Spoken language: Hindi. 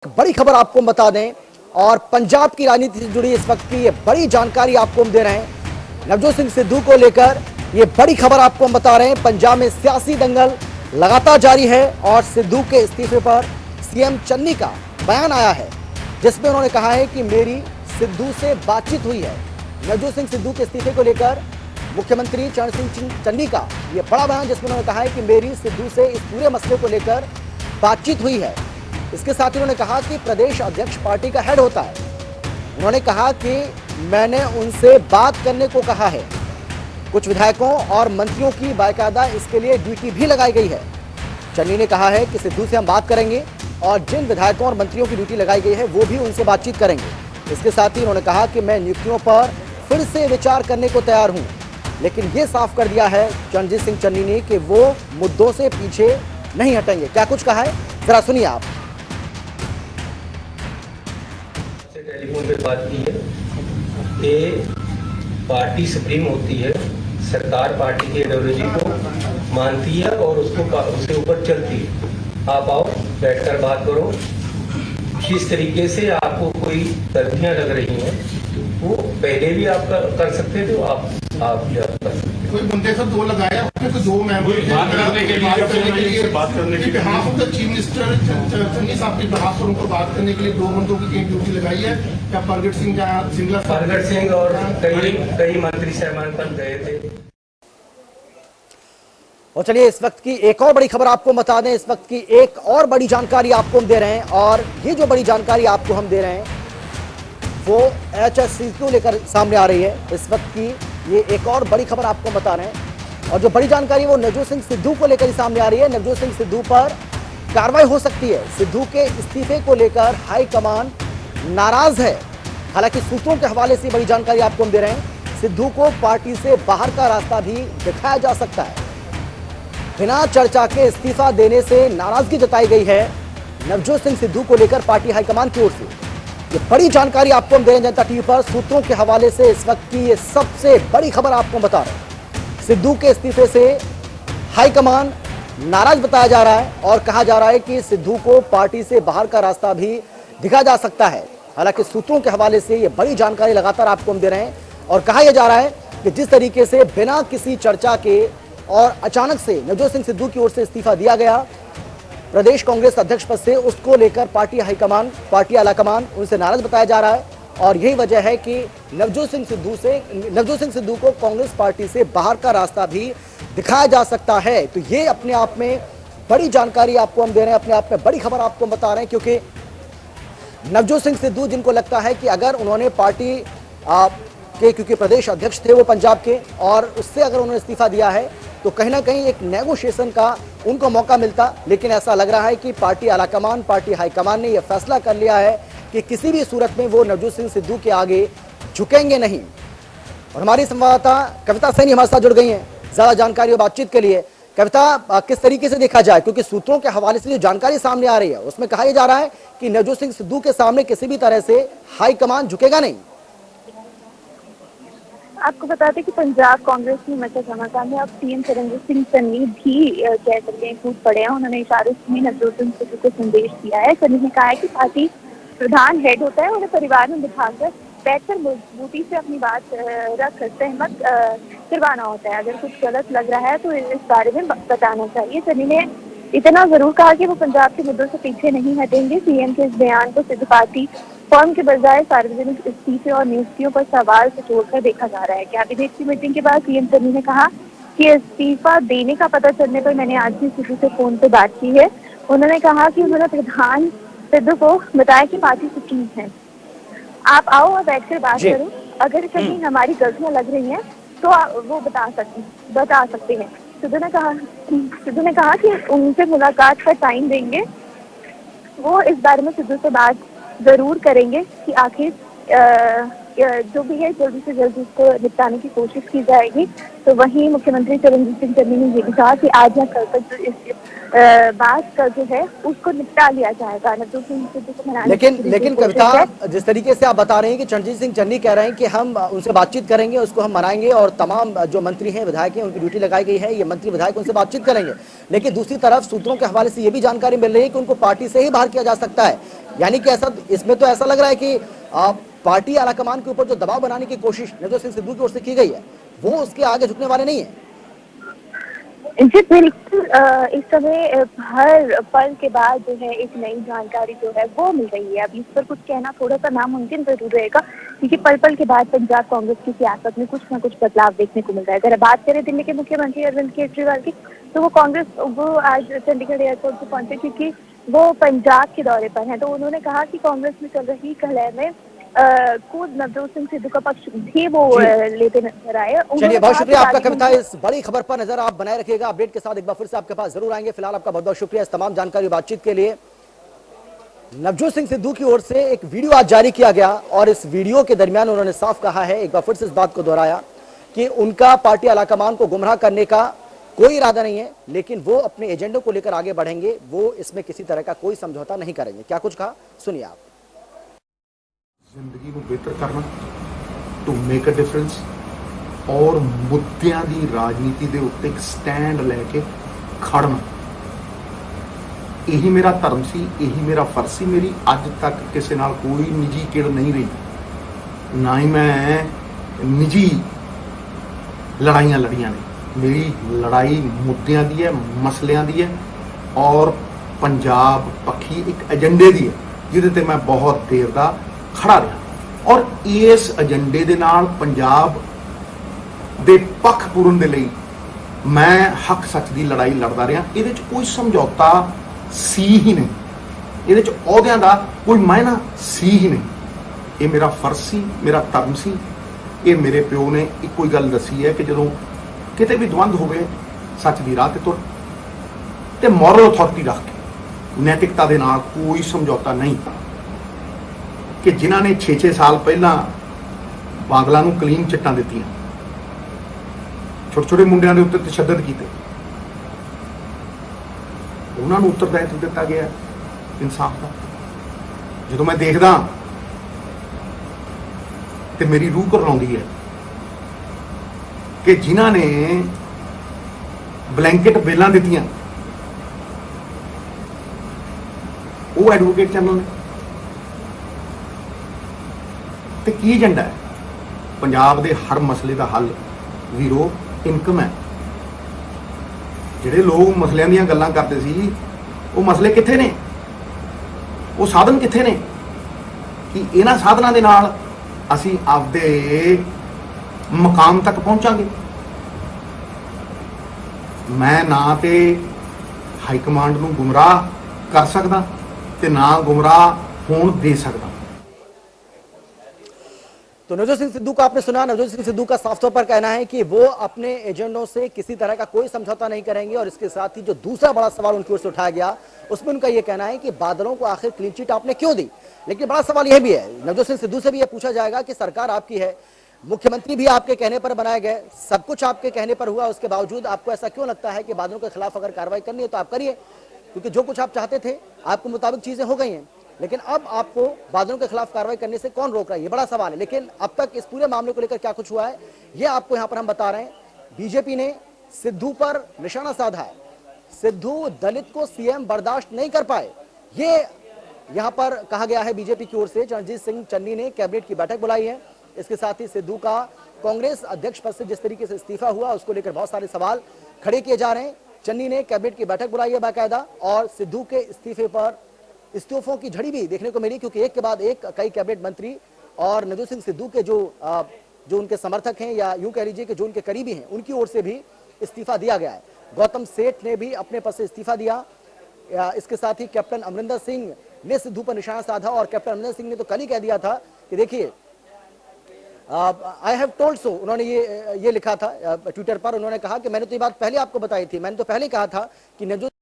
बड़ी खबर आपको हम बता दें और पंजाब की राजनीति से जुड़ी इस वक्त की ये बड़ी जानकारी आपको हम दे रहे हैं। नवजोत सिंह सिद्धू को लेकर ये बड़ी खबर आपको हम बता रहे हैं। पंजाब में सियासी दंगल लगातार जारी है और सिद्धू के इस्तीफे पर सीएम चन्नी का बयान आया है, जिसमें उन्होंने कहा है कि मेरी सिद्धू से बातचीत हुई है। नवजोत सिंह सिद्धू के इस्तीफे को लेकर मुख्यमंत्री चरण सिंह चन्नी का यह बड़ा बयान, जिसमें उन्होंने कहा है कि मेरी सिद्धू से इस पूरे मसले को लेकर बातचीत हुई है। इसके साथ ही उन्होंने कहा कि प्रदेश अध्यक्ष पार्टी का हेड होता है। उन्होंने कहा कि मैंने उनसे बात करने को कहा है। कुछ विधायकों और मंत्रियों की बाकायदा इसके लिए ड्यूटी भी लगाई गई है। चन्नी ने कहा है कि सिद्धू से हम बात करेंगे और जिन विधायकों और मंत्रियों की ड्यूटी लगाई गई है वो भी उनसे बातचीत करेंगे। इसके साथ ही उन्होंने कहा कि मैं नियुक्तियों पर फिर से विचार करने को तैयार हूं, लेकिन ये साफ कर दिया है चरणजीत सिंह चन्नी ने कि वो मुद्दों से पीछे नहीं हटेंगे। क्या कुछ कहा है जरा सुनिए आप। टेलीफोन पे बात की है कि पार्टी सुप्रीम होती है, सरकार पार्टी के आइडियोलॉजी को मानती है और उसके ऊपर चलती है। आप आओ, बैठकर बात करो। किस तरीके से आपको कोई गलतियां लग रही हैं वो पहले भी आप कर सकते थे, आप कर सकते। कोई बंदे से दो लगाया, उसमें तो दो मेंबर बात करने के लिए हाँ तो चीफ मिनिस्टर चन्नी साहब के बिहाफ पर उनको बात करने के लिए दो बंदों की ड्यूटी लगाई है। क्या प्रगट सिंह सिंगला प्रगट सिंह और कई मंत्री साहबान पर गए थे। और चलिए इस वक्त की एक और बड़ी खबर आपको बता दें। इस वक्त की एक और बड़ी जानकारी आपको हम दे रहे हैं और ये जो बड़ी जानकारी आपको हम दे रहे हैं वो HSC को लेकर सामने आ रही है। इस वक्त की ये एक और बड़ी खबर आपको बता रहे हैं और जो बड़ी जानकारी वो नवजोत सिंह सिद्धू को लेकर ही सामने आ रही है। नवजोत सिंह सिद्धू पर कार्रवाई हो सकती है। सिद्धू के इस्तीफे को लेकर हाईकमान नाराज है। हालांकि सूत्रों के हवाले से बड़ी जानकारी आपको हम दे रहे हैं। सिद्धू को पार्टी से बाहर का रास्ता भी दिखाया जा सकता है। बिना चर्चा के इस्तीफा देने से नाराजगी जताई गई है नवजोत सिंह सिद्धू को लेकर पार्टी हाईकमान की ओर से। ये बड़ी जानकारी आपको हम दे रहे हैं जनता टीवी पर सूत्रों के हवाले से। इस वक्त की ये सबसे बड़ी खबर आपको बता रहे हैं। सिद्धू के इस्तीफे से हाईकमान नाराज बताया जा रहा है और कहा जा रहा है कि सिद्धू को पार्टी से बाहर का रास्ता भी दिखा जा सकता है। हालांकि सूत्रों के हवाले से ये बड़ी जानकारी लगातार आपको हम दे रहे हैं और कहा यह जा रहा है कि जिस तरीके से बिना किसी चर्चा के और अचानक से नवजोत सिंह सिद्धू की ओर से इस्तीफा दिया गया प्रदेश कांग्रेस अध्यक्ष पद से, उसको लेकर पार्टी हाईकमान, पार्टी आलाकमान उनसे नाराज बताया जा रहा है। और यही वजह है कि नवजोत सिंह सिद्धू को कांग्रेस पार्टी से बाहर का रास्ता भी दिखाया जा सकता है। तो ये अपने आप में बड़ी जानकारी आपको हम दे रहे हैं, अपने आप में बड़ी खबर आपको हम बता रहे हैं, क्योंकि नवजोत सिंह सिद्धू जिनको लगता है कि अगर उन्होंने पार्टी के, क्योंकि प्रदेश अध्यक्ष थे वो पंजाब के, और उससे अगर उन्होंने इस्तीफा दिया है तो कहीं ना कहीं एक नेगोशिएशन का उनको मौका मिलता। लेकिन ऐसा लग रहा है कि पार्टी आलाकमान, पार्टी हाईकमान ने यह फैसला कर लिया है कि किसी भी सूरत में वो नवजोत सिंह सिद्धू के आगे झुकेंगे नहीं। और हमारी संवाददाता कविता सैनी हमारे साथ जुड़ गई हैं ज्यादा जानकारी और बातचीत के लिए। कविता, किस तरीके से देखा जाए, क्योंकि सूत्रों के हवाले से जो जानकारी सामने आ रही है उसमें कहा जा रहा है कि नवजोत सिंह सिद्धू के सामने किसी भी तरह से हाईकमान झुकेगा नहीं। आपको बता दें कि पंजाब कांग्रेस में मचा समाचार में अब सीएम चरणजीत सिंह चन्नी भी कह सकते हैं कूद पड़े हैं। उन्होंने इशारों में नवजोत सिंह सिद्धू को संदेश दिया है। चन्नी ने कहा है कि पार्टी प्रधान हेड होता है, उन्हें परिवार में बिठाकर बैठकर मजबूती से अपनी बात रख सहमत करवाना होता है। अगर कुछ गलत लग रहा है तो इस बारे में बताना चाहिए। चन्नी ने इतना जरूर कहा कि वो पंजाब के मुद्दों से पीछे नहीं हटेंगे। सीएम के इस बयान को सिद्ध पार्टी फॉर्म के बजाय सार्वजनिक इस्तीफे और नियुक्तियों पर सवाल से जोड़कर देखा जा रहा है। कैबिनेट की मीटिंग के बाद सीएम चन्नी ने कहा कि इस्तीफा देने का पता चलने पर मैंने आज भी सिद्धू से फोन पर बात की है। उन्होंने कहा कि उन्होंने प्रधान सिद्धू को बताया कि पार्टी सुप्रीम है, आप आओ और बैठकर बात करो। अगर कहीं हमारी गलतियां लग रही हैं तो वो बता सकते हैं। सिद्धू ने कहा कि उनसे मुलाकात का टाइम देंगे। वो इस बारे में सिद्धू से बात जरूर करेंगे कि आखिर जो भी है जल्दी से जल्दी उसको निपटाने की कोशिश की जाएगी। तो वहीं मुख्यमंत्री चरणजीत सिंह चन्नी ने ये भी कहा कि आज या कल तक जो इस बात का जो है उसको निपटा लिया जाएगा। नवजोत सिंह सिद्धू को मनाने लेकिन कविता, जिस तरीके से आप बता रहे हैं कि चरणजीत सिंह चन्नी कह रहे हैं कि हम उनसे बातचीत करेंगे, उसको हम मनाएंगे और तमाम जो मंत्री हैं, विधायक हैं, उनकी ड्यूटी लगाई गई है, ये मंत्री विधायक उनसे बातचीत करेंगे। लेकिन दूसरी तरफ सूत्रों के हवाले से ये भी जानकारी मिल रही है कि उनको पार्टी से ही बाहर किया जा सकता है। यानी कि ऐसा, इसमें तो ऐसा लग रहा है कि पार्टी आलाकमान के ऊपर जो दबाव बनाने की कोशिश नवजोत सिंह सिद्धू की ओर से की गई है, वो उसके आगे झुकने वाले नहीं है। जी बिल्कुल, इस समय हर पल के बाद जो है एक नई जानकारी जो है वो मिल रही है। अभी इस पर कुछ कहना थोड़ा सा नामुमकिन जरूर रहेगा, क्योंकि पल पल के बाद पंजाब कांग्रेस की सियासत में कुछ ना कुछ बदलाव देखने को मिल रहा है। अगर बात करें दिल्ली के मुख्यमंत्री अरविंद केजरीवाल की, तो वो आज चंडीगढ़ एयरपोर्ट पर पहुंचे, क्योंकि वो पंजाब के दौरे पर हैं। तो उन्होंने कहा कि कांग्रेस में चल रही कलह में खुद नवजोत सिंह सिद्धू का पक्ष भी वो लेते नजर आए। चलिए, बहुत शुक्रिया आपका कविता। इस बड़ी खबर पर नजर आप बनाए रखिएगा, अपडेट के साथ एक बार फिर से आपके पास जरूर आएंगे। फिलहाल आपका बहुत बहुत शुक्रिया इस तमाम जानकारी बातचीत के लिए। नवजोत सिंह सिद्धू की ओर से एक वीडियो आज जारी किया गया और इस वीडियो के दरमियान उन्होंने साफ कहा है, एक बार फिर से इस बात को दोहराया कि उनका पार्टी आलाकमान को गुमराह करने का कोई इरादा नहीं है, लेकिन वो अपने एजेंडे को लेकर आगे बढ़ेंगे, वो इसमें किसी तरह का कोई समझौता नहीं करेंगे। क्या कुछ कहा, सुनिए आप। जिंदगी को बेहतर करना, टू मेक अ डिफरेंस और मुद्दਿਆਂ ਦੀ ਰਾਜਨੀਤੀ ਦੇ ਉੱਤੇ ਇੱਕ ਸਟੈਂਡ ਲੈ ਕੇ ਖੜਨਾ, ਇਹੀ ਮੇਰਾ ਧਰਮ ਸੀ, ਇਹੀ ਮੇਰਾ ਫਰਜ਼ ਸੀ। ਮੇਰੀ ਅੱਜ ਤੱਕ ਕਿਸੇ ਨਾਲ ਕੋਈ ਨਿੱਜੀ ਕਿੜ ਨਹੀਂ ਰਹੀ, ਨਾ ਹੀ ਮੈਂ ਨਿੱਜੀ ਲੜਾਈਆਂ ਲੜੀਆਂ ਨੇ। ਮੇਰੀ ਲੜਾਈ ਮੁੱਦਿਆਂ ਦੀ ਹੈ, ਮਸਲਿਆਂ ਦੀ ਹੈ ਔਰ ਪੰਜਾਬ ਪੱਖੀ ਇੱਕ ਏਜੰਡੇ ਦੀ ਹੈ, ਜਿਹਦੇ ਤੇ ਮੈਂ ਬਹੁਤ ਦੇਰ ਦਾ ਖੜਾ ਰਿਹਾ ਔਰ ਇਸ ਏਜੰਡੇ ਦੇ ਨਾਲ ਪੰਜਾਬ ਦੇ ਪੱਖ ਪੂਰਨ ਦੇ ਲਈ ਮੈਂ ਹੱਕ ਸੱਚ ਦੀ ਲੜਾਈ ਲੜਦਾ ਰਿਹਾ। ਇਹਦੇ 'ਚ ਕੋਈ ਸਮਝੌਤਾ ਸੀ ਹੀ ਨਹੀਂ, ਇਹਦੇ 'ਚ ਅਹੁਦਿਆਂ ਦਾ ਕੋਈ ਮਾਇਨਾ ਸੀ ਹੀ ਨਹੀਂ। ਇਹ ਮੇਰਾ ਫਰਜ਼ ਸੀ, ਮੇਰਾ ਧਰਮ ਸੀ। ਇਹ ਮੇਰੇ ਪਿਓ ਨੇ ਇੱਕੋ ਹੀ ਗੱਲ ਦੱਸੀ ਹੈ ਕਿ ਜਦੋਂ ਕਿਤੇ ਵੀ ਦਵੰਦ ਹੋਵੇ ਸੱਚ ਦੀ ਰਾਹ ਤੇ ਤੁਰ ਤੇ ਮੋਰਲ ਅਥਾਰਟੀ ਰੱਖ ਕੇ, ਨੈਤਿਕਤਾ ਦੇ ਨਾਲ ਕੋਈ ਸਮਝੌਤਾ ਨਹੀਂ। ਕਿ ਜਿਨ੍ਹਾਂ ਨੇ 6-6 ਸਾਲ ਪਹਿਲਾਂ ਬਾਦਲਾਂ ਨੂੰ ਕਲੀਨ ਚਿੱਟਾਂ ਦਿੱਤੀਆਂ, ਛੋਟੇ ਛੋਟੇ ਮੁੰਡਿਆਂ ਦੇ ਉੱਤੇ ਤਸ਼ੱਦਦ ਕੀਤੇ, ਉਹਨਾਂ ਨੂੰ ਉੱਤਰਦਾਇਤਵ ਦਿੱਤਾ ਗਿਆ ਇਨਸਾਫ ਦਾ। ਜਦੋਂ ਮੈਂ ਦੇਖਦਾ ਤੇ ਮੇਰੀ ਰੂਹ ਘਬਰਾਉਂਦੀ ਹੈ ਕਿ ਜਿਨ੍ਹਾਂ ਨੇ ਬਲੈਂਕਟ ਬੇਲਾਂ ਦਿੱਤੀਆਂ, ਉਹ ਐਡਵੋਕੇਟ ਜਨਰਲ ਨੇ। ਤੇ ਕੀ ਏਜੰਡਾ ਹੈ? ਪੰਜਾਬ ਦੇ ਹਰ ਮਸਲੇ ਦਾ ਹੱਲ ਵੀਰੋ ਇਨਕਮ ਹੈ। ਜਿਹੜੇ ਲੋਕ ਮਸਲਿਆਂ ਦੀਆਂ ਗੱਲਾਂ ਕਰਦੇ ਸੀ, ਉਹ ਮਸਲੇ ਕਿੱਥੇ ਨੇ? ਉਹ ਸਾਧਨ ਕਿੱਥੇ ਨੇ? ਕਿ ਇਹਨਾਂ ਸਾਧਨਾਂ ਦੇ ਨਾਲ ਅਸੀਂ ਆਪਦੇ ਮਕਾਮ ਤੱਕ ਪਹੁੰਚਾਂਗੇ। ਮੈਂ ਨਾ ਤੇ ਹਾਈ ਕਮਾਂਡ ਨੂੰ ਗੁੰਮਰਾਹ ਕਰ ਸਕਦਾ ਤੇ ਨਾ ਗੁੰਮਰਾਹ ਹੋਣ ਦੇ सकता। तो नवजोत सिंह सिद्धू का आपने सुना। नवजोत सिंह सिद्धू का साफ तौर पर कहना है कि वो अपने एजेंडों से किसी तरह का कोई समझौता नहीं करेंगे। और इसके साथ ही जो दूसरा बड़ा सवाल उनकी ओर से उठाया गया, उसमें उनका यह कहना है कि बादलों को आखिर क्लीन चिट आपने क्यों दी। लेकिन बड़ा सवाल यह भी है, नवजोत सिंह सिद्धू से भी यह पूछा जाएगा कि सरकार आपकी है, मुख्यमंत्री भी आपके कहने पर बनाए गए, सब कुछ आपके कहने पर हुआ, उसके बावजूद आपको ऐसा क्यों लगता है कि बादलों के खिलाफ अगर कार्रवाई करनी है तो आप करिए, क्योंकि जो कुछ आप चाहते थे आपके मुताबिक चीजें हो गई हैं। लेकिन अब आपको बादलों के खिलाफ कार्रवाई करने से कौन रोक रहा है, ये बड़ा सवाल है। लेकिन अब तक इस पूरे मामले को लेकर क्या कुछ हुआ है, ये आपको यहां पर हम बता रहे हैं। बीजेपी ने सिद्धू पर निशाना साधा है। सिद्धू दलित को सीएम बर्दाश्त नहीं कर पाए, ये यहां पर कहा गया है। बीजेपी की ओर से रणजीत सिंह चन्नी ने कैबिनेट की बैठक बुलाई है। इसके साथ ही सिद्धू का कांग्रेस अध्यक्ष पद से जिस तरीके से इस्तीफा हुआ, उसको लेकर बहुत सारे सवाल खड़े किए जा रहे हैं। चन्नी ने कैबिनेट की बैठक बुलाई है बाकायदा, और सिद्धू के इस्तीफे पर इस्तीफों की झड़ी भी देखने को मिली, क्योंकि एक के बाद एक कई कैबिनेट मंत्री और नवजोत सिंह सिद्धू के जो उनके समर्थक हैं, या यूं कह लीजिए कि जो उनके करीबी हैं, उनकी ओर से भी इस्तीफा दिया गया है। गौतम सेठ ने भी अपने पद से इस्तीफा दिया। इसके साथ ही कैप्टन अमरिंदर सिंह ने सिद्धू पर निशाना साधा, और कैप्टन अमरिंदर सिंह ने तो कल ही कह दिया था कि देखिए आई हैव टोल्ड सो। उन्होंने ये लिखा था ट्विटर पर। उन्होंने कहा कि मैंने तो ये बात पहले आपको बताई थी, मैंने तो पहले कहा था कि नवजोत